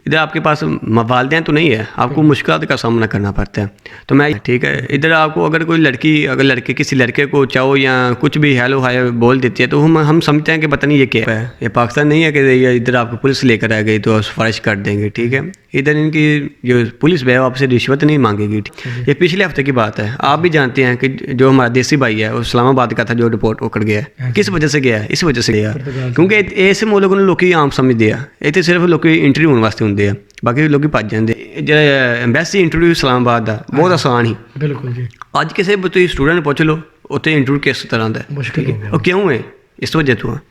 इधर आपके पास वालिदैन तो नहीं है, आपको मुश्किल का सामना करना पड़ता है। तो मैं ठीक है, इधर आपको अगर कोई लड़की अगर लड़के किसी लड़के को चाहो या कुछ भी हेलो हाय बोल देती है तो हम समझते हैं कि पता नहीं ये क्या है, ये पाकिस्तान नहीं है कि इधर आपको पुलिस लेकर आ गई तो सिफारिश कर देंगे। ठीक है, इधर इनकी जो पुलिस है आपसे रिश्वत नहीं मांगेगी। ये पिछले हफ्ते की बात है, आप भी जानते हैं कि जो हमारा देसी भाई है वो इस्लामाबाद का था जो रिपोर्ट वो कर गया है। किस वजह से गया है? इस वजह से गया क्योंकि ऐसे मुल्क ने लोग आम समझते हैं, इतने सिर्फ लोग इंटरव्यू होने वास्ते होंगे, बाकी लोग भज जाते। जो एम्बेसी इंटरव्यू इस्लामाबाद का बहुत आसान ही, बिल्कुल जी। अज किसी भी स्टूडेंट पुछ लो उत्थे इंटरव्यू किस तरह का मुश्किल और क्यों है, इस वजह तो है।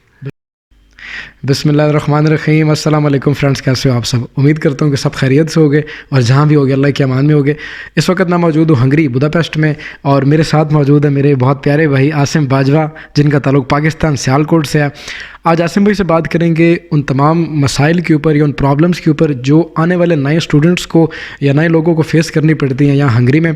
बिस्मिल्लाहिर्रहमानिर्रहीम। अस्सलाम वालेकुम फ्रेंड्स, कैसे हो आप सब? उम्मीद करता हूँ कि सब खैरियत से होगे और जहाँ भी होगे अल्लाह के अमान में होगे। इस वक्त मैं मौजूद हूँ हंगरी बुदापेस्ट में और मेरे साथ मौजूद है मेरे बहुत प्यारे भाई आसिम बाजवा, जिनका ताल्लुक़ पाकिस्तान सियालकोट से है। आज आसिम भाई से बात करेंगे उन तमाम मसाइल के ऊपर या उन प्रॉब्लम्स के ऊपर जो आने वाले नए स्टूडेंट्स को या नए लोगों को फेस करनी पड़ती हैं यहाँ हंगरी में।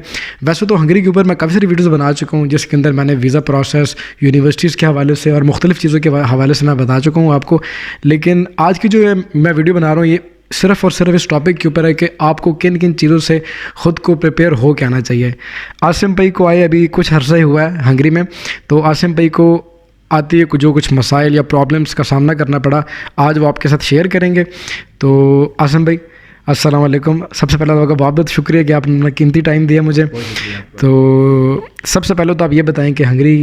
वैसे तो हंगरी के ऊपर मैं काफ़ी सारी वीडियोज़ बना चुका हूँ जिसके अंदर मैंने वीज़ा प्रोसेस, यूनिवर्सिटीज़ के हवाले से और मुख्तलिफ़ चीज़ों के हवाले से मैं बता चुका हूँ आपको। लेकिन आज की जो मैं वीडियो बना रहा हूँ ये सिर्फ़ और सिर्फ इस टॉपिक के ऊपर है कि आपको किन किन चीज़ों से ख़ुद को प्रिपेयर हो के आना चाहिए। आसिम भाई को आए अभी कुछ अरसा ही हुआ है हंगरी में, तो आसिम भाई को आती है जो कुछ मसाइल या प्रॉब्लम्स का सामना करना पड़ा, आज वो आपके साथ शेयर करेंगे। तो आसिम भाई अस्सलाम वालेकुम। सबसे पहले तो आपका बहुत बहुत शुक्रिया कि आपने कीमती टाइम दिया मुझे। तो सबसे पहले तो आप ये बताएं कि हंगरी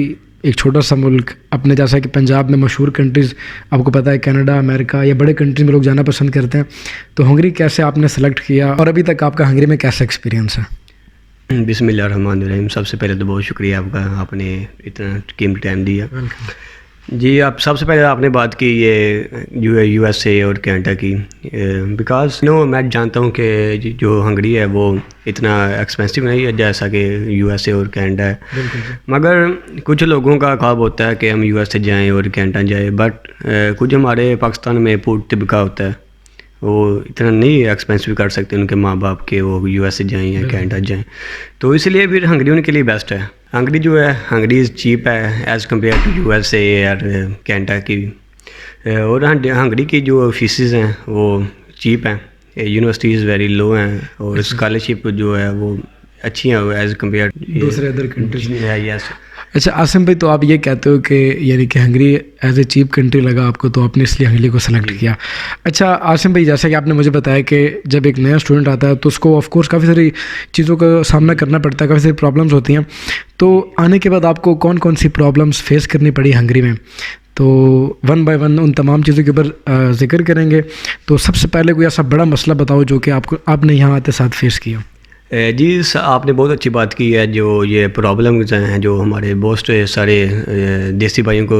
एक छोटा सा मुल्क, अपने जैसा कि पंजाब में मशहूर कंट्रीज़ आपको पता है, कनाडा, अमेरिका या बड़े कंट्रीज में लोग जाना पसंद करते हैं, तो हंगरी कैसे आपने सेलेक्ट किया और अभी तक आपका हंगरी में कैसा एक्सपीरियंस है? बिस्मिल्लाहिर्रहमानिर्रहीम। सबसे पहले तो बहुत शुक्रिया आपका, आपने इतना कीमती टाइम दिया। जी, आप सबसे पहले आपने बात की ये USA और कनाडा की, बिकॉज मैं जानता हूँ कि जो हंगरी है वो इतना एक्सपेंसिव नहीं है जैसा कि USA और कनाडा है, मगर कुछ लोगों का ख्वाब होता है कि हम USA जाएं और कनाडा जाएं, बट कुछ हमारे पाकिस्तान में पूर्ण तबका होता है वो इतना नहीं एक्सपेंसिव कर सकते उनके माँ बाप के वो USA जाएं या कनाडा जाएं, तो इसलिए फिर हंगरी उनके लिए बेस्ट है। हंगरी जो है, हंगरी चीप है एज़ कम्पेयर टू USA और कनाडा की, और हंगरी की जो फीसिस हैं वो चीप हैं, यूनिवर्सिटीज़ वेरी लो हैं और स्कॉलरशिप जो है वो अच्छी हैं एज़ कम्पेयर दूसरे अदर कंट्रीज में। यस। अच्छा आसिम भाई, तो आप ये कहते हो कि यानी कि Hungary as a cheap country लगा आपको तो आपने इसलिए हंगरी को सेलेक्ट किया। अच्छा आसिम भाई, जैसे कि आपने मुझे बताया कि जब एक नया स्टूडेंट आता है तो उसको ऑफ कोर्स काफ़ी सारी चीज़ों का सामना करना पड़ता है, काफ़ी सारी प्रॉब्लम्स होती हैं, तो आने के बाद आपको कौन कौन सी प्रॉब्लम्स फेस करनी पड़ी हंगरी में, तो वन बाय वन उन तमाम चीज़ों के ऊपर जिक्र करेंगे। तो सबसे पहले कोई ऐसा बड़ा मसला बताओ जो कि आपने यहाँ आते साथ फेस किया। जी, आपने बहुत अच्छी बात की है। जो ये प्रॉब्लम्स हैं जो हमारे बहुत सारे देसी भाइयों को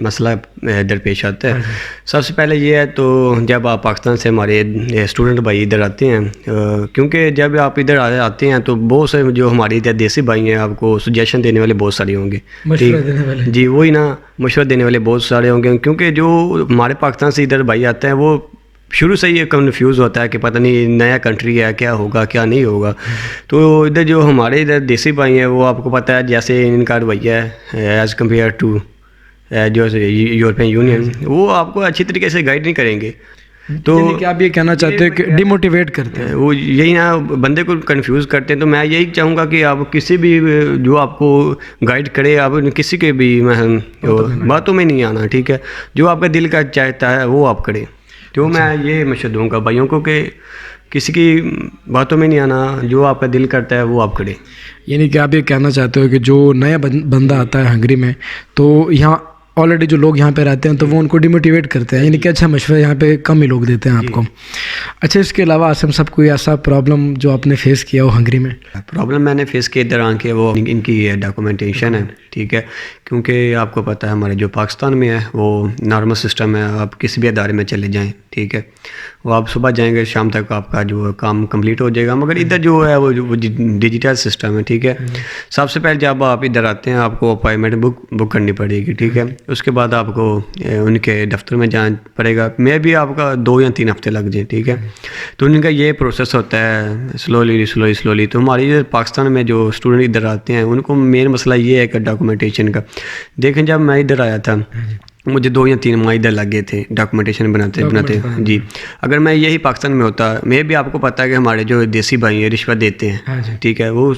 मसला दरपेश आता है, सबसे पहले ये है तो जब आप पाकिस्तान से हमारे स्टूडेंट भाई इधर आते हैं, क्योंकि जब आप इधर आते हैं तो बहुत से जो हमारे इधर देसी भाई हैं आपको सजेशन देने वाले बहुत सारे होंगे, जी वही ना, मशवरा देने वाले बहुत सारे होंगे, क्योंकि जो हमारे पाकिस्तान से इधर भाई आते हैं वो शुरू से ही कन्फ्यूज़ होता है कि पता नहीं नया कंट्री है, क्या होगा क्या नहीं होगा। तो इधर जो हमारे इधर देसी भाई हैं वो आपको पता है जैसे इनका रवैया है एज़ कम्पेयर टू जो यूरोपियन यूनियन, वो आपको अच्छी तरीके से गाइड नहीं करेंगे। तो क्या आप ये कहना चाहते हैं कि डिमोटिवेट करते हैं? वो यही ना, बंदे को कंफ्यूज करते हैं। तो मैं यही चाहूँगा कि आप किसी भी जो आपको गाइड करे, आप किसी के भी बातों में नहीं आना, ठीक है, जो आपका दिल का चाहता है वो आप करें। तो मैं ये मशवरा दूँगा भाइयों को कि किसी की बातों में नहीं आना, जो आपका दिल करता है वो आप करें। यानी कि आप ये कहना चाहते हो कि जो नया बंदा आता है हंगरी में तो यहाँ ऑलरेडी जो लोग यहाँ पे रहते हैं तो वो उनको डिमोटिवेट करते हैं, यानी कि अच्छा मशवरा यहाँ पे कम ही लोग देते हैं आपको। अच्छा, इसके अलावा आसिम सब कोई ऐसा प्रॉब्लम जो आपने फेस किया हो हंगरी में? प्रॉब्लम मैंने फेस किए इधर आके वो इनकी डॉक्यूमेंटेशन है, ठीक है, क्योंकि आपको पता है हमारे जो पाकिस्तान में है वो नॉर्मल सिस्टम है, आप किसी भी अदारे में चले जाएँ, ठीक है, वो आप सुबह जाएंगे शाम तक आपका जो काम कंप्लीट हो जाएगा, मगर इधर जो है वो डिजिटल सिस्टम है, ठीक है। सबसे पहले जब आप इधर आते हैं आपको अपॉइंटमेंट बुक करनी पड़ेगी, ठीक है, उसके बाद आपको उनके दफ्तर में जाना पड़ेगा, मे भी आपका 2 या 3 हफ्ते लग जाए, ठीक है। तो उनका ये प्रोसेस होता है स्लोली। तो हमारी पाकिस्तान में जो स्टूडेंट इधर आते हैं उनको मेन मसला ये है कि डॉक्यूमेंटेशन का। देखें, जब मैं इधर आया था मुझे 2 या 3 माह इधर लग गए थे डॉक्यूमेंटेशन बनाते जी। अगर मैं यही पाकिस्तान में होता, मैं भी, आपको पता है कि हमारे जो देसी भाई हैं रिश्वत देते हैं, ठीक है, वो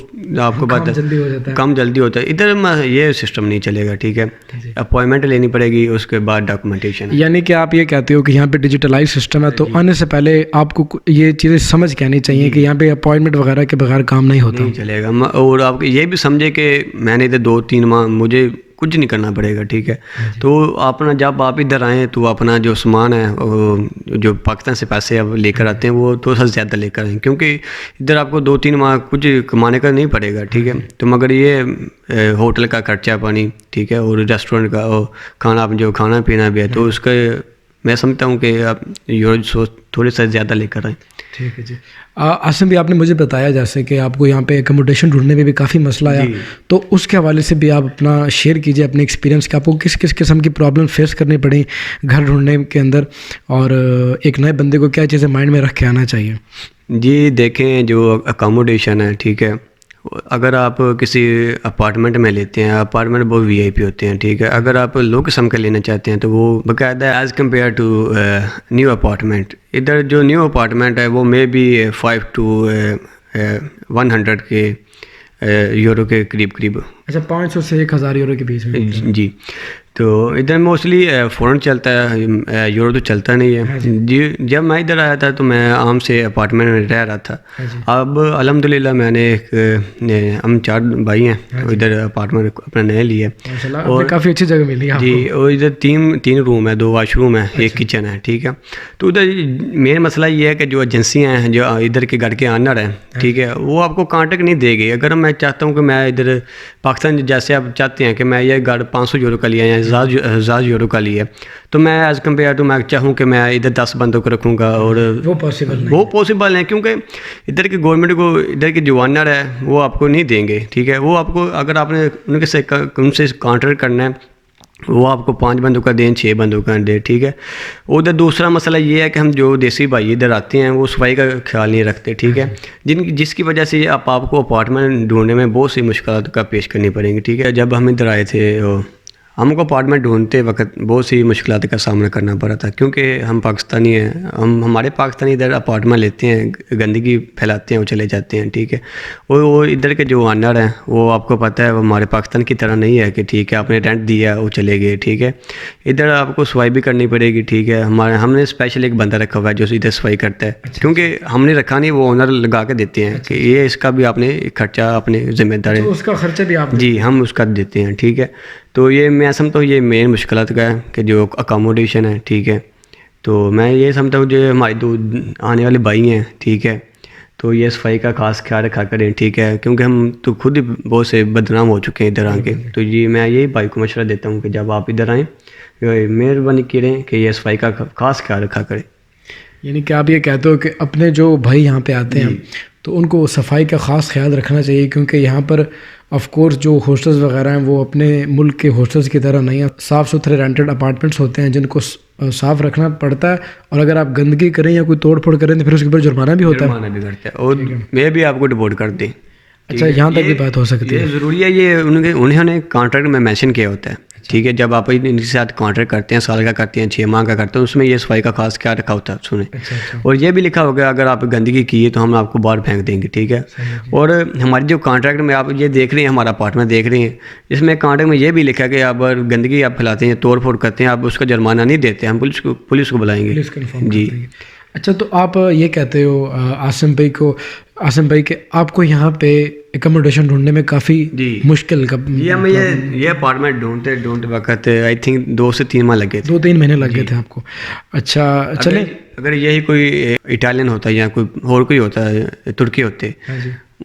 आपको पता है कम जल्दी होता है। इधर ये सिस्टम नहीं चलेगा, ठीक है, अपॉइंटमेंट लेनी पड़ेगी, उसके बाद डॉक्यूमेंटेशन। यानी कि आप ये कहते हो कि यहाँ पे डिजिटलाइज सिस्टम है, तो आने से पहले आपको ये चीज़ें समझ के आनी चाहिए कि यहाँ पे अपॉइंटमेंट वगैरह के बगैर काम नहीं होता, नहीं चलेगा। और आप ये भी समझे कि मैंने इधर 2-3 माह मुझे कुछ नहीं करना पड़ेगा, ठीक है। तो अपना जब आप इधर आएँ तो अपना जो सामान है जो पाकिस्तान से पैसे अब लेकर आते हैं वो थोड़ा सा ज़्यादा लेकर आएँ, क्योंकि इधर आपको 2-3 माह कुछ कमाने का नहीं पड़ेगा, ठीक है। तो मगर ये होटल का खर्चा पानी, ठीक है, और रेस्टोरेंट का और खाना, आप जो खाना पीना भी है, तो उसका मैं समझता हूँ कि आप यूरो थोड़े सा ज़्यादा लेकर आएँ। ठीक है जी। आसिम भी, आपने मुझे बताया जैसे कि आपको यहाँ पे एकोमोडेशन ढूंढने में भी काफ़ी मसला आया, तो उसके हवाले से भी आप अपना शेयर कीजिए अपने एक्सपीरियंस कि आपको किस किस किस्म की प्रॉब्लम फेस करनी पड़ी घर ढूंढने के अंदर, और एक नए बंदे को क्या चीज़ें माइंड में रख के आना चाहिए। जी देखें, जो अकोमोडेशन है, ठीक है, अगर आप किसी अपार्टमेंट में लेते हैं, अपार्टमेंट बहुत वीआईपी होते हैं, ठीक है। अगर आप लो किस्म का लेना चाहते हैं तो वो बाकायदा as compare to new apartment, इधर जो न्यू अपार्टमेंट है वो मे बी 5 to 100 के यूरो के करीब। अच्छा, 500 से 1000 यूरो के बीच में। जी, तो इधर मोस्टली फ़ौरन चलता है, यूरो तो चलता नहीं है जी। जब मैं इधर आया था तो मैं आम से अपार्टमेंट में रह रहा था। अब अल्हम्दुलिल्लाह मैंने हम 4 भाई हैं, तो इधर अपार्टमेंट अपना नया लिया, और काफ़ी अच्छी जगह मिली आपको। जी। और इधर 3 रूम है, 2 वाशरूम है, 1 किचन है, ठीक है। तो उधर मेन मसला ये है कि जो एजेंसियाँ हैं, जो इधर के घर के ऑनर हैं, ठीक है, वो आपको कांटेक्ट नहीं देगी। अगर मैं चाहता हूँ कि मैं इधर पाकिस्तान, जैसे आप चाहते हैं कि मैं ये घर 500 यूरो का लिया या 1000 यूरो का लिया, तो मैं एज़ कम्पेयर टू मैं चाहूँ कि मैं इधर 10 बंदों को रखूँगा, और वो पॉसिबल है, क्योंकि इधर की गवर्नमेंट को, इधर के जो ऑनर है वो आपको नहीं देंगे, ठीक है। वो आपको, अगर आपने उनसे कॉन्ट्रैक्ट करना है, वो आपको 5 बंदों का दें, 6 बंदों का दें, ठीक है। उधर दूसरा मसला ये है कि हम जो देसी भाई इधर आते हैं वो सफाई का ख्याल नहीं रखते, ठीक है, जिसकी वजह से आपको अपार्टमेंट ढूंढने में बहुत सी मुश्किलात का पेश करनी पड़ेंगी, ठीक है। जब हम इधर आए थे हमको अपार्टमेंट ढूंढते वक्त बहुत सी मुश्किलात का सामना करना पड़ा था, क्योंकि हम पाकिस्तानी हैं, हमारे पाकिस्तानी इधर अपार्टमेंट लेते हैं, गंदगी फैलाते हैं, वो चले जाते हैं, ठीक है। वो इधर के जो ऑनर हैं वो आपको पता है वो हमारे पाकिस्तान की तरह नहीं है कि ठीक है आपने रेंट दिया वो चले गए, ठीक है। इधर आपको सफाई भी करनी पड़ेगी, ठीक है। हमने स्पेशल एक बंदा रखा हुआ है जो इधर सफाई करता है, क्योंकि हमने रखा नहीं, वो ऑनर लगा के देते हैं कि ये इसका भी आपने खर्चा अपने जिम्मेदार है, उसका खर्चा भी आप जी हम उसका देते हैं, ठीक है। तो ये मैं समझता हूँ ये मेन मुश्किलात का है कि जो अकोमोडेशन है, ठीक है। तो मैं ये समझता हूँ जो हमारे 2 आने वाले भाई हैं, ठीक है, तो ये सफाई का खास ख्याल रखा करें, ठीक है, क्योंकि हम तो खुद ही बहुत से बदनाम हो चुके हैं इधर आके। तो ये मैं यही भाई को मशवरा देता हूँ कि जब आप इधर आएँ मेहरबानी करें कि ये सफाई का खास ख्याल रखा करें। यानी कि आप ये कहते हो कि अपने जो भाई यहाँ पे आते हैं तो उनको सफाई का ख़ास ख्याल रखना चाहिए, क्योंकि यहाँ पर ऑफ कोर्स जो हॉस्टल्स वगैरह हैं वो अपने मुल्क के हॉस्टल्स की तरह नहीं है, साफ़ सुथरे रेंटेड अपार्टमेंट्स होते हैं जिनको साफ़ रखना पड़ता है, और अगर आप गंदगी करें या कोई तोड़ फोड़ करें तो फिर उसके ऊपर जुर्माना भी होता है, और मैं भी आपको डिपोर्ट कर दें। अच्छा, यहाँ तक भी बात हो सकती है। ज़रूरी है, ये उन्होंने कॉन्ट्रैक्ट में मेंशन किया होता है, ठीक है। जब आप इनके साथ कॉन्ट्रैक्ट करते हैं, साल का करते हैं, 6 माह का करते हैं, उसमें ये सफाई का खास ख्याल रखा होता है, सुने। अच्छा। और ये भी लिखा होगा अगर आप गंदगी की है तो हम आपको बाहर फेंक देंगे, ठीक है। और हमारी जो कॉन्ट्रैक्ट में आप ये देख रहे हैं, हमारा अपार्टमेंट देख रहे हैं, इसमें कॉन्ट्रैक्ट में ये भी लिखा है कि आप गंदगी आप फैलाते हैं, तोड़ फोड़ करते हैं, आप उसका जुर्माना नहीं देते, हम पुलिस को बुलाएंगे जी। अच्छा, तो आप ये कहते हो आसिम भाई के आपको यहाँ पे एकोमोडेशन ढूंढने में काफ़ी मुश्किल का जी, हमें ये अपार्टमेंट ढूंढते वक्त आई थिंक 2 से 3 माह लगे थे, 2-3 महीने लग गए थे आपको। अच्छा, चले अगर यही कोई इटालियन होता है या कोई और कोई होता है, तुर्की होते,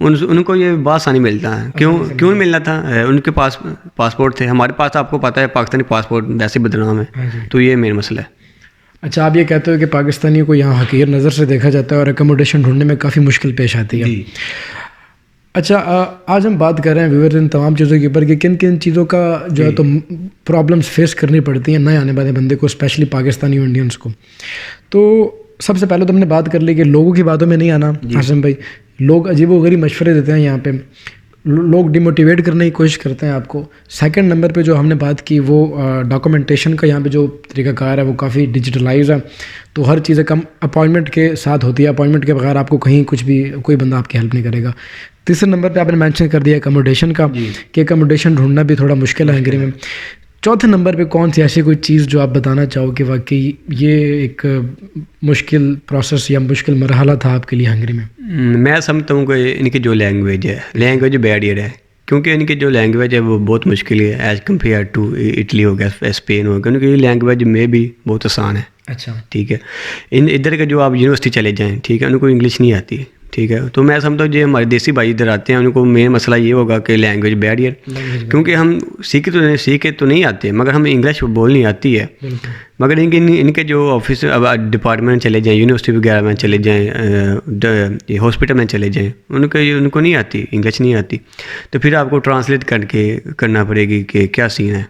उनको ये बात आसानी मिलता है। क्यों मिलना था, उनके पास पासपोर्ट थे, हमारे पास आपको पता है पाकिस्तानी पासपोर्ट वैसे बदनाम है, तो ये मेन मसला है। अच्छा, आप ये कहते हो कि पाकिस्तानियों को यहाँ हकीर नज़र से देखा जाता है और एकोमोडेशन ढूंढने में काफ़ी मुश्किल पेश आती है। अच्छा, आज हम बात कर रहे हैं व्यूअर्स इन तमाम चीज़ों के ऊपर कि किन किन चीज़ों का जो है तो प्रॉब्लम्स फेस करनी पड़ती हैं नए आने वाले बंदे को, स्पेशली पाकिस्तानी इंडियंस को। तो सबसे पहले तो हमने बात कर ली कि लोगों की बातों में नहीं आना। आसिम भाई, लोग अजीब व गरीब मशवरे देते हैं यहाँ पे, लोग डिमोटिवेट करने की कोशिश करते हैं आपको। सेकंड नंबर पे जो हमने बात की वो डॉक्यूमेंटेशन का यहाँ पे जो तरीकाकार है वो काफ़ी डिजिटलाइज है, तो हर चीज़ें कम अपॉइंटमेंट के साथ होती है, अपॉइंटमेंट के बगैर आपको कहीं कुछ भी कोई बंदा आपकी हेल्प नहीं करेगा। तीसरे नंबर पे आपने मेंशन कर दिया अकोमोडेशन का कि अकोमोडेशन ढूंढना भी थोड़ा मुश्किल है हंगरी में। चौथे नंबर पे कौन सी ऐसी कोई चीज़ जो आप बताना चाहो कि वाकई ये एक मुश्किल प्रोसेस या मुश्किल मरहला था आपके लिए हंगरी में? मैं समझता हूँ कि इनकी जो लैंग्वेज बैरियर है, क्योंकि इनकी जो लैंग्वेज है वो बहुत मुश्किल है एज़ कम्पेयर टू इटली हो गया, स्पेन हो गया, क्योंकि लैंग्वेज में भी बहुत आसान है। अच्छा, ठीक है। इधर के जो आप यूनिवर्सिटी चले जाएँ, ठीक है, उनको इंग्लिश नहीं आती, ठीक है, तो मैं समझता हूँ जो हमारे देसी भाई इधर आते हैं उनको मेन मसला ये होगा कि लैंग्वेज बैरियर, क्योंकि हम सीखे तो नहीं आते, मगर हमें इंग्लिश बोलनी आती है। मगर इनके जो ऑफिस अब डिपार्टमेंट चले जाएँ, यूनिवर्सिटी वगैरह में चले जाएँ, हॉस्पिटल में चले जाएँ, उनको नहीं आती, इंग्लिश नहीं आती, तो फिर आपको ट्रांसलेट करके करना पड़ेगी कि क्या सीन है।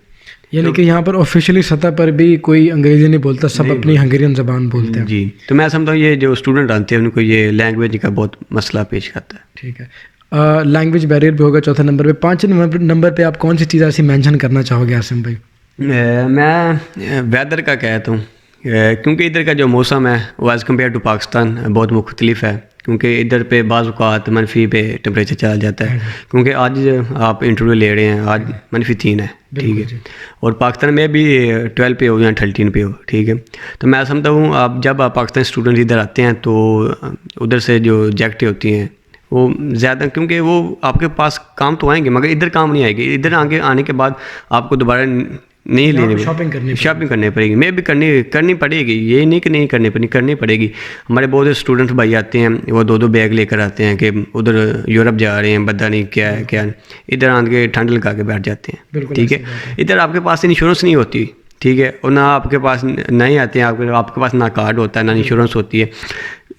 यानी कि यहाँ पर ऑफिशियली सतह पर भी कोई अंग्रेज़ी नहीं बोलता, सब अपनी हंगेरियन ज़बान बोलते हैं। जी, तो मैं समझता हूँ ये जो स्टूडेंट आते हैं उनको ये लैंग्वेज का बहुत मसला पेश आता है। ठीक है, लैंग्वेज बैरियर भी होगा चौथे नंबर पे। पाँचवें नंबर पे आप कौन सी चीज़ ऐसी मेंशन करना चाहोगे आसिम भाई? मैं वेदर का कहता हूँ, क्योंकि इधर का जो मौसम है वो एज़ कम्पेयर टू पाकिस्तान बहुत मुख्तलिफ है, क्योंकि इधर पे बाज़ औक़ात मनफी पे टेम्परेचर चला जाता है, क्योंकि आज आप इंटरव्यू ले रहे हैं, आज -3 है, ठीक है, और पाकिस्तान में भी 12 पे हो या 13 पे हो, ठीक है। तो मैं समझता हूँ जब आप पाकिस्तानी स्टूडेंट इधर आते हैं तो उधर से जो जैकेटें होती हैं वो ज़्यादा, क्योंकि वो आपके पास काम तो आएंगे मगर इधर काम नहीं आएगी, इधर आने के बाद आपको दोबारा नहीं लेने में शॉपिंग करनी पड़ेगी, मैं भी करनी पड़ेगी, ये नहीं कि नहीं करनी पड़ेगी। हमारे बहुत से स्टूडेंट भाई आते हैं, वो 2-2 बैग लेकर आते हैं कि उधर यूरोप जा रहे हैं, पता नहीं क्या है क्या, इधर आके ठंड लगा के बैठ जाते हैं, ठीक है। इधर आपके पास इंश्योरेंस नहीं होती, ठीक है, और ना आपके पास नहीं आते हैं, आपके पास ना कार्ड होता है ना इंश्योरेंस होती है,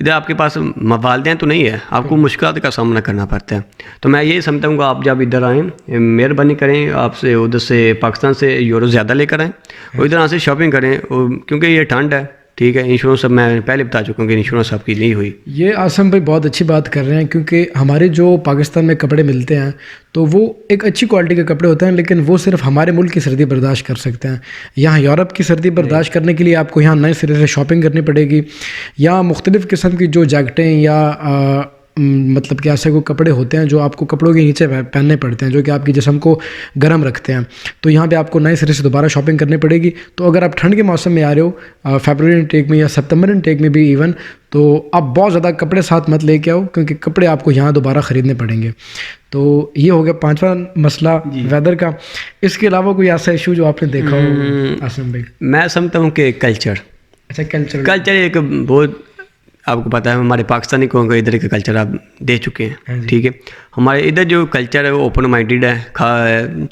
इधर आपके पास वालदेन तो नहीं है, आपको मुश्किल का सामना करना पड़ता है। तो मैं यही समझता हूँ आप जब इधर आएँ, मेहरबानी करें आपसे उधर से पाकिस्तान से यूरो ज़्यादा लेकर आएँ और इधर से शॉपिंग करें, क्योंकि ये ठंड है, ठीक है। इंश्योरेंस सब मैं पहले बता चुका हूँ कि इंश्योरेंस आपकी नहीं हुई। ये आसम भाई बहुत अच्छी बात कर रहे हैं, क्योंकि हमारे जो पाकिस्तान में कपड़े मिलते हैं तो वो एक अच्छी क्वालिटी के कपड़े होते हैं, लेकिन वो सिर्फ हमारे मुल्क की सर्दी बर्दाश्त कर सकते हैं। यहाँ यूरोप की सर्दी बर्दाश्त करने के लिए आपको यहाँ नए सिरे से शॉपिंग करनी पड़ेगी, या मुख्तलिफ़ किस्म की जो जैकेटें या मतलब कि ऐसे कोई कपड़े होते हैं जो आपको कपड़ों के नीचे पहनने पड़ते हैं, जो कि आपकी जिस्म को गर्म रखते हैं, तो यहाँ पे आपको नए सिरे से दोबारा शॉपिंग करनी पड़ेगी। तो अगर आप ठंड के मौसम में आ रहे हो, फरवरी इनटेक में या सितंबर इनटेक में भी इवन, तो आप बहुत ज़्यादा कपड़े साथ मत लेके आओ, क्योंकि कपड़े आपको यहाँ दोबारा ख़रीदने पड़ेंगे। तो ये हो गया पांचवा मसला वेदर का। इसके अलावा कोई ऐसा इशू जो आपने देखा हो आसिम भाई? मैं समझता हूँ कि कल्चर। अच्छा, कल्चर एक बहुत, आपको पता है हमारे पाकिस्तानी को इधर का कल्चर आप दे चुके हैं, ठीक है। हमारे इधर जो कल्चर है वो ओपन माइंडेड है,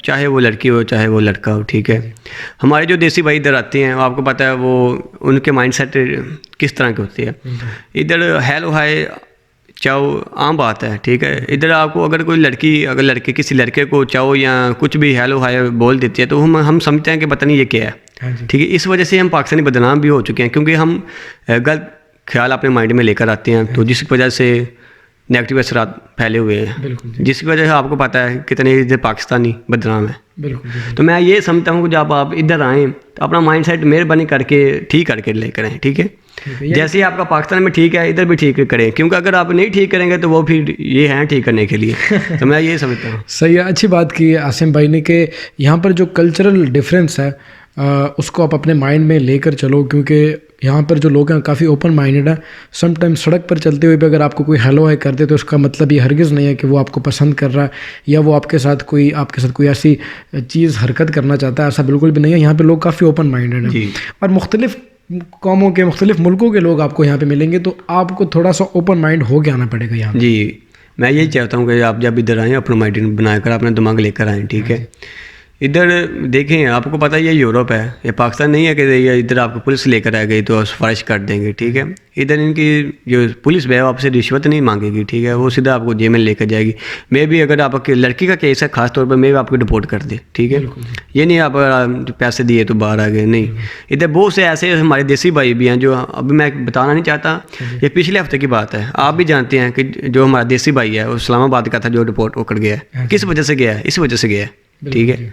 चाहे वो लड़की हो चाहे वो लड़का हो, ठीक है। हमारे जो देसी भाई इधर आते हैं, आपको पता है वो उनके माइंडसेट किस तरह के होते हैं। इधर हेलो हाय चाहो आम बात है, ठीक है। इधर आपको अगर कोई लड़की किसी लड़के को चाहो या कुछ भी हेलो हाय बोल देती है तो हम समझते हैं कि पता नहीं ये क्या है, ठीक है। इस वजह से हम पाकिस्तानी बदनाम भी हो चुके हैं, क्योंकि हम गलत ख्याल अपने माइंड में लेकर आते हैं, तो जिसकी वजह से नेगेटिव असरात फैले हुए हैं, जिसकी वजह से आपको पता है कितने इधर पाकिस्तानी बदनाम है। तो मैं ये समझता हूँ कि जब आप इधर आएँ तो अपना माइंडसेट मेहरबानी करके ठीक करके लेकर आएँ, ठीक है। जैसे ही आपका पाकिस्तान में ठीक है इधर भी ठीक करें, क्योंकि अगर आप नहीं ठीक करेंगे तो वो फिर ये हैं ठीक करने के लिए। तो मैं ये समझता हूँ। सही है, अच्छी बात की आसिम भाई ने कि यहाँ पर जो कल्चरल डिफरेंस है उसको आप अपने माइंड में लेकर चलो, क्योंकि यहाँ पर जो लोग हैं काफ़ी ओपन माइंडेड है। समटाइम्स सड़क पर चलते हुए भी अगर आपको कोई हेलो हाय करते तो उसका मतलब ये हरगिज़ नहीं है कि वो आपको पसंद कर रहा है या वो आपके साथ कोई ऐसी चीज़ हरकत करना चाहता है, ऐसा बिल्कुल भी नहीं है। यहाँ पे लोग काफ़ी ओपन माइंडेड हैं और मुख्तलिफ़ कौमों के मुख्तलिफ़ मुल्कों के लोग आपको यहाँ पे मिलेंगे, तो आपको थोड़ा सा ओपन माइंड हो के आना पड़ेगा यहाँ। जी, मैं यही चाहता हूँ कि आप जब इधर आएँ अपना माइंड बनाकर अपना दिमाग लेकर आएँ, ठीक है। इधर देखें, आपको पता ही है यूरोप है, ये पाकिस्तान नहीं है कि ये इधर आपको पुलिस लेकर आ गई तो सिफारिश कर देंगे, ठीक है। इधर इनकी जो पुलिस है आपसे रिश्वत नहीं मांगेगी, ठीक है, वो सीधा आपको जेल में लेकर जाएगी। मे भी अगर आपकी लड़की का केस है खास तौर पर, मे भी आपको डिपोर्ट कर दे, ठीक है। ये नहीं आप पैसे दिए तो बाहर आ गए, नहीं। इधर बहुत से ऐसे हमारे देसी भाई भी हैं जो अभी मैं बताना नहीं चाहता, ये पिछले हफ्ते की बात है। आप भी जानते हैं कि जो हमारा देसी भाई है वो इस्लामाबाद का था जो डिपोर्ट होकर गया है। किस वजह से गया है? इस वजह से गया है, ठीक है।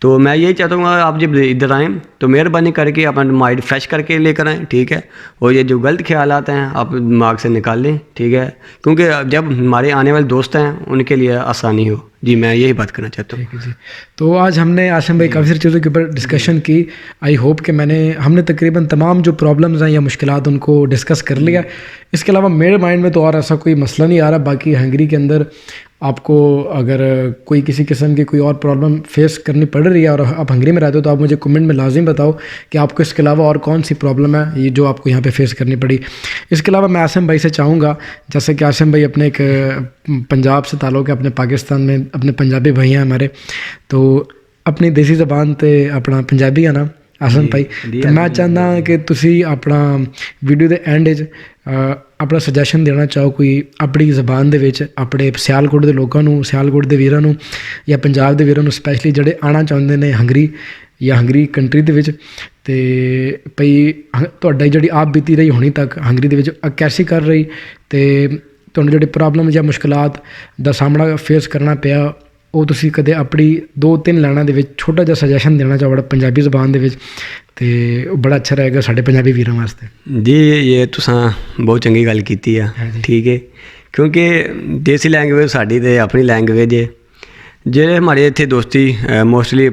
तो मैं यही चाहता हूँ आप जब इधर आएँ तो मेहरबानी करके अपना माइंड फ्रेश करके लेकर आएँ, ठीक है। और ये जो गलत ख्याल आते हैं आप दिमाग से निकाल लें, ठीक है, क्योंकि जब हमारे आने वाले दोस्त हैं उनके लिए आसानी हो। जी मैं यही बात करना चाहता हूँ। ठीक है जी। तो आज हमने आसिम भाई काफ़ी सारी चीज़ों के ऊपर डिस्कशन की। आई होप कि हमने तकरीबन तमाम जो प्रॉब्लम्स हैं या मुश्किलात उनको डिस्कस कर लिया। इसके अलावा मेरे माइंड में तो और ऐसा कोई मसला नहीं आ रहा। बाकी हंगरी के अंदर आपको अगर कोई किसी किस्म की कोई और प्रॉब्लम फेस करनी पड़ रही है और आप हंगरी में रहते हो तो आप मुझे कमेंट में लाजिम बताओ कि आपको इसके अलावा और कौन सी प्रॉब्लम है ये जो आपको यहाँ पे फेस करनी पड़ी। इसके अलावा मैं आसिम भाई से चाहूँगा, जैसे कि आसिम भाई अपने एक पंजाब से ताल्लुक़ है, अपने पाकिस्तान में अपने पंजाबी भाई हैं हमारे, तो अपनी देसी ज़बान ते अपना पंजाबी है ना आसिम भाई, तो मैं चाहता कि तुसी अपना वीडियो के एंड अपना सजैशन देना चाहो कोई अपनी ज़बान दे विच अपने सियालकोट के लोगों को, सियालकोट के वीरां नूं या पंजाब के वीरां नूं स्पैशली जिहड़े आना चाहुंदे ने हंगरी या हंगरी कंट्री दे विच, ते भई तुहाडी जिहड़ी आप बीती रही हुणी तक हंगरी दे विच कैसी कर रही, ते तुहानूं जिहड़ी प्रॉब्लम या मुश्किलात दा सामना फेस करना पिया ਉਹ ਤੁਸੀਂ ਕਦੇ ਆਪਣੀ 2-3 ਲਾਈਨਾਂ ਦੇ ਵਿੱਚ ਛੋਟਾ ਜਿਹਾ ਸਜੈਸ਼ਨ ਦੇਣਾ ਚਾਹੋ ਪੰਜਾਬੀ ਜ਼ਬਾਨ ਦੇ ਵਿੱਚ, ਤੇ ਉਹ ਬੜਾ ਅੱਛਾ ਰਹੇਗਾ ਸਾਡੇ ਪੰਜਾਬੀ ਵੀਰਾਂ ਵਾਸਤੇ। ਜੀ ਇਹ ਤੁਸੀਂ ਬਹੁਤ ਚੰਗੀ ਗੱਲ ਕੀਤੀ ਆ, ਠੀਕ ਹੈ, ਕਿਉਂਕਿ ਦੇਸੀ ਲੈਂਗੁਏਜ ਸਾਡੀ ਤੇ ਆਪਣੀ ਲੈਂਗੁਏਜ ਹੈ। ਜਿਹੜੇ ਹਮਾਰੇ ਇੱਥੇ ਦੋਸਤੀ ਮੋਸਟਲੀ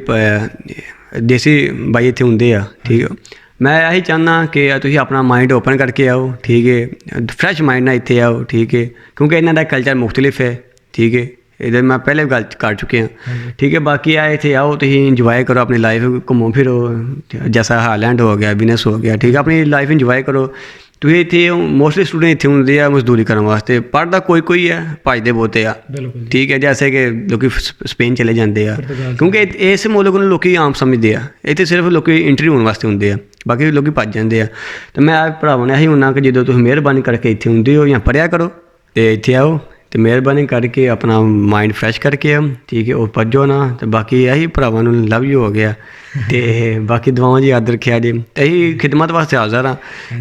ਦੇਸੀ ਬਾਈ ਇੱਥੇ ਹੁੰਦੇ ਆ, ਠੀਕ ਹੈ। ਮੈਂ ਇਹੀ ਚਾਹੁੰਦਾ ਕਿ ਤੁਸੀਂ ਆਪਣਾ ਮਾਈਂਡ ਓਪਨ ਕਰਕੇ ਆਓ, ਠੀਕ ਹੈ, ਫਰੈਸ਼ ਮਾਈਂਡ ਨਾਲ ਇੱਥੇ ਆਓ, ਠੀਕ ਹੈ, ਕਿਉਂਕਿ ਇਹਨਾਂ ਦਾ ਕਲਚਰ ਮੁਖਤਲਿਫ ਹੈ, ਠੀਕ ਹੈ। इधर मैं पहले भी गल कर चुके हैं, ठीक है। बाकी आए थे आओ तो इंजॉय करो अपनी लाइफ, घूमो फिरो, जैसा हालैंड हो गया, बिजनेस हो गया, ठीक है, अपनी लाइफ इंजॉय करो। तो इतने मोस्टली स्टूडेंट इतने होंगे आ मजदूरी करने वास्ते, पढ़ता कोई है, भजते बहुते आ, ठीक है, जैसे कि लोग स्पेन चले जाते हैं, क्योंकि इस मुल्क को लोग आम समझते हैं, इतने सिर्फ लोग इंटरव्यू होने वास्ते होंगे आ, बाकी लोग भज जाते हैं। तो मैं भरावां ने यही होना कि जो तुम मेहरबानी करके इतने होंगे हो या पढ़िया करो तो इतने आओ, तो मेहरबानी करके अपना माइंड फ्रैश करके ठीक है, और भजो ना। तो बाकी यही भरावां नूं लव यू हो गया, तो बाकी दुआवां जी याद रखिया जी। तो यही खिदमत वास्ते हाज़र हाँ,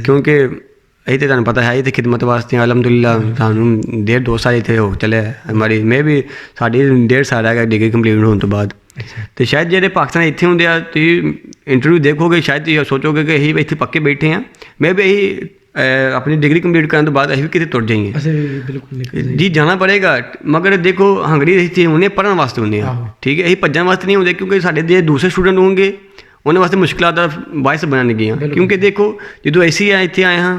क्योंकि यही तो तुहानूं पता है तो खिदमत वास्ते अलहमदुलिल्लाह सानूं 1.5-2 साल इतने हो चले हमारी, मैं भी साड़ी 1.5 साल है डिग्री कंप्लीट होने तो बाद। तो शायद जो पाकिस्तान इतने होंगे तुम इंटरव्यू देखोगे शायद सोचोगे कि यही इतने पक्के बैठे हैं, मैं भी यही अपनी डिग्री कंप्लीट करने तो बाद अभी कितने तुर जाएंगे जी, जाना पड़ेगा। मगर देखो हंगरी इतने होने पढ़ने वास्ते होंगे, ठीक है, यही भजन वास्ते नहीं होंगे, क्योंकि साढ़े दूसरे स्टूडेंट होंगे उन्होंने वास्ते मुश्किलात का बायस बनने गया। क्योंकि देखो जो ऐसी है इतने आए हाँ,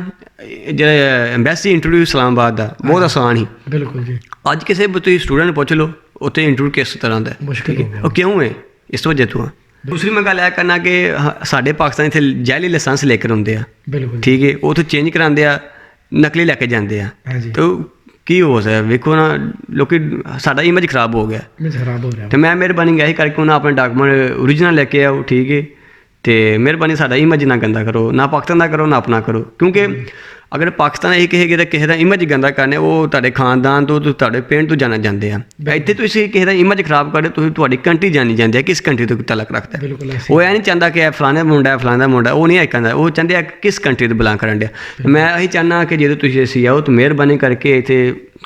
जो एम्बेसी इंटरव्यू इस्लामाबाद का बहुत आसान ही, बिल्कुल जी। अज किसी भी स्टूडेंट पुछ लो उत्थे इंटरव्यू किस तरह का मुश्किल है, और क्यों है, इस वजह तो। दूसरी मैं गल करना कि साढ़े पाकिस्तान इतने जैली लाइसेंस लेकर आते हैं, ठीक है, वो तो चेंज कराते हैं, नकली लैके जाते हैं, तो की हो सकता वेखो ना लोग साडा इमेज खराब हो गया, तो मैं मेहरबानी यही करके उन्हें अपने डॉक्यूमेंट ओरिजिनल लेके आओ, ठीक है। तो मेहरबानी साडा इमेज ना गंदा करो, ना पाकिस्तान का करो ना अपना करो, क्योंकि अगर पाकिस्तान यही कहेगा तो किसी का इमेज गंदा करने वो तुहाडे खानदान तो तुहाडे पिंड तो जाना जाते हैं। इतने तुसीं किसी का इमेज खराब करे तो तुहाडी कंट्री जानी जाती है, किस कंट्री तो तलक रखता है। वो यह नहीं चाहता कि फलाने मुंडा है फलाना मुंडा, वो नहीं कहता, वो चाहते हैं किस कंट्री तो बिलोंग करन दिया। मैं यही चाहना कि जो तुसीं असीं आओ तो मेहरबानी करके इतने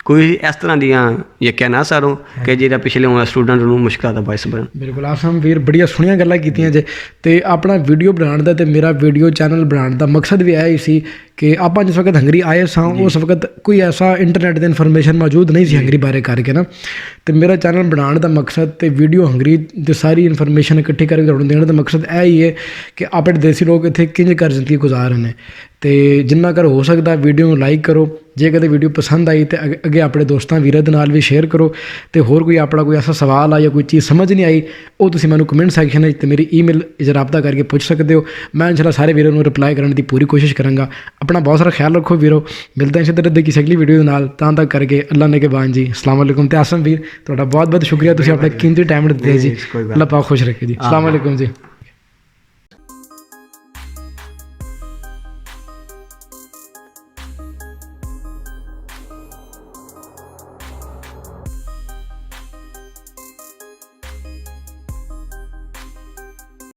कोई इस तरह दियाँ यकीं ना सारो कि जो पिछले आने स्टूडेंट नूं मुश्किल का बायस बन। बिल्कुल आसम वीर बड़िया सोहणियां गल्लां कीतियां जे, ते अपना वीडियो बनाउण दा ते मेरा वीडियो चैनल बनाउण दा मकसद भी यही सी कि आप जिस वक्त हंगरी आए सां उस वक्त कोई ऐसा इंटरनेट की इन्फॉर्मेशन मौजूद नहीं सी हंगरी बारे करके ना, तो मेरा चैनल बनाने का मकसद तो वीडियो हंगरी की सारी इन्फॉर्मेशन इकट्ठी करके तुहानूं देने का मकसद यही है कि अपने देसी लोग इत्थे किंज कर जिंदगी गुजार रहे हैं। तो जिन्ना कर हो सकता वीडियो लाइक करो, जे कदे वीडियो पसंद आई तो अगे अपने दोस्तों वीरां दे नाल भी शेयर करो, तो होर कोई अपना कोई ऐसा सवाल आ या कोई चीज़ समझ नहीं आई वो तुसीं मैनूं कमेंट सैक्शन में मेरी ईमेल रब्ता करके पूछ सकते हो। मैं इंशाल्लाह सारे वीरां नूं रिप्लाई करने की पूरी कोशिश करांगा। अपना बहुत सारा ख्याल रखो वीरो, मिलते हैं इसी तरह की अगली वीडियो नाल, ਤਾਂ तक करके अल्लाह ने के बान जी अस्सलाम वालेकुम। ਤੇ ਆਸਮ ਵੀਰ ਤੁਹਾਡਾ ਬਹੁਤ ਬਹੁਤ ਸ਼ੁਕਰੀਆ, ਤੁਸੀਂ ਆਪਣਾ ਕੀਮਤੀ ਟਾਈਮ ਦਿੱਤੇ ਜੀ, ਅੱਲਾਹ ਪਾਕ ਖੁਸ਼ ਰੱਖੇ ਜੀ। अस्सलाम वालेकुम जी।